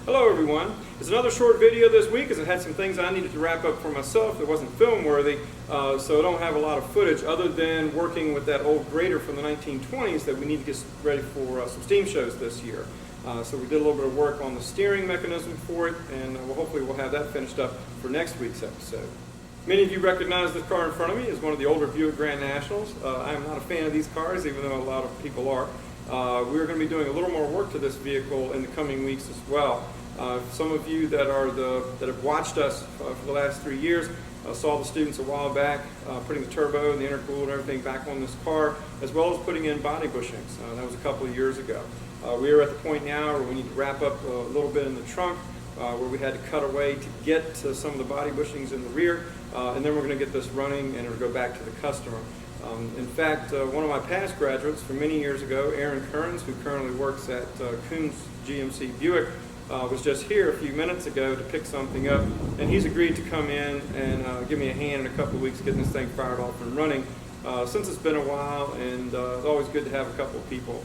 Hello everyone. It's another short video this week as I had some things I needed to wrap up for myself that wasn't film worthy, so I don't have a lot of footage other than working with that old grader from the 1920s that we need to get ready for some steam shows this year. So we did a little bit of work on the steering mechanism for it, and hopefully we'll have that finished up for next week's episode. Many of you recognize this car in front of me as one of the older Buick Grand Nationals. I am not a fan of these cars, even though a lot of people are. We're going to be doing a little more work to this vehicle in the coming weeks as well. Some of you that have watched us for the last 3 years saw the students a while back putting the turbo and the intercooler and everything back on this car, as well as putting in body bushings. That was a couple of years ago. We are at the point now where we need to wrap up a little bit in the trunk, where we had to cut away to get to some of the body bushings in the rear, and then we're going to get this running and it'll go back to the customer. In fact, one of my past graduates from many years ago, Aaron Kearns, who currently works at Coons GMC Buick, was just here a few minutes ago to pick something up, and he's agreed to come in and give me a hand in a couple of weeks getting this thing fired off and running. Since it's been a while, and it's always good to have a couple of people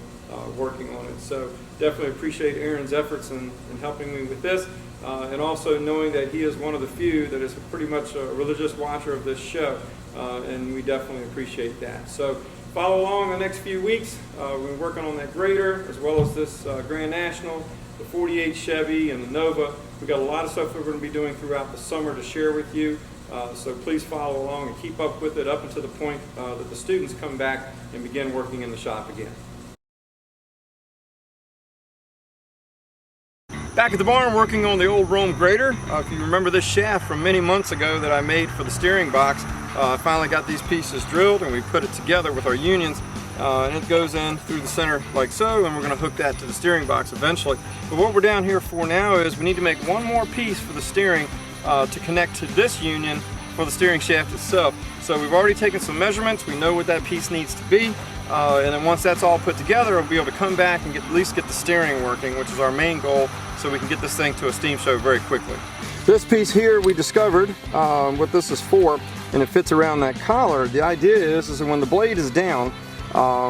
working on it. So definitely appreciate Aaron's efforts in helping me with this, and also knowing that he is one of the few that is pretty much a religious watcher of this show, and we definitely appreciate that. So follow along the next few weeks. We're working on that grader as well as this Grand National, the 48 Chevy, and the Nova. We've got a lot of stuff that we're going to be doing throughout the summer to share with you. So please follow along and keep up with it up until the point that the students come back and begin working in the shop again. Back at the barn working on the old Rome grader. If you remember this shaft from many months ago that I made for the steering box, I finally got these pieces drilled and we put it together with our unions, and it goes in through the center like so, and we're going to hook that to the steering box eventually. But what we're down here for now is we need to make one more piece for the steering to connect to this union for the steering shaft itself. So we've already taken some measurements, we know what that piece needs to be, and then once that's all put together, we'll be able to come back and at least get the steering working, which is our main goal, so we can get this thing to a steam show very quickly. This piece here we discovered what this is for, and it fits around that collar. The idea is that when the blade is down,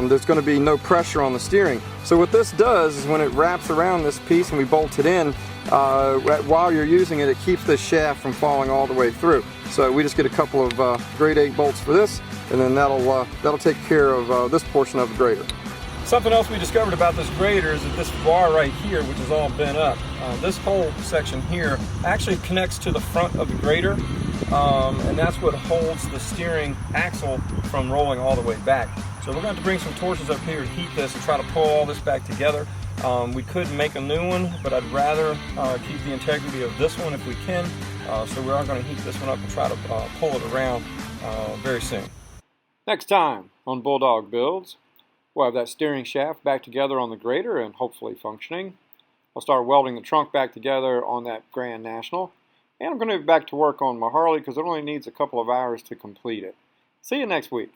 there's going to be no pressure on the steering. So what this does is when it wraps around this piece and we bolt it in, while you're using it, it keeps this shaft from falling all the way through. So we just get a couple of grade 8 bolts for this, and then that'll take care of this portion of the grader. Something else we discovered about this grader is that this bar right here, which is all bent up, this whole section here actually connects to the front of the grader, and that's what holds the steering axle from rolling all the way back. So we're going to have to bring some torches up here to heat this and try to pull all this back together. We could make a new one, but I'd rather keep the integrity of this one if we can. So we are going to heat this one up and try to pull it around very soon. Next time on Bulldog Builds, we'll have that steering shaft back together on the grader and hopefully functioning. I'll start welding the trunk back together on that Grand National. And I'm going to be back to work on my Harley because it only needs a couple of hours to complete it. See you next week.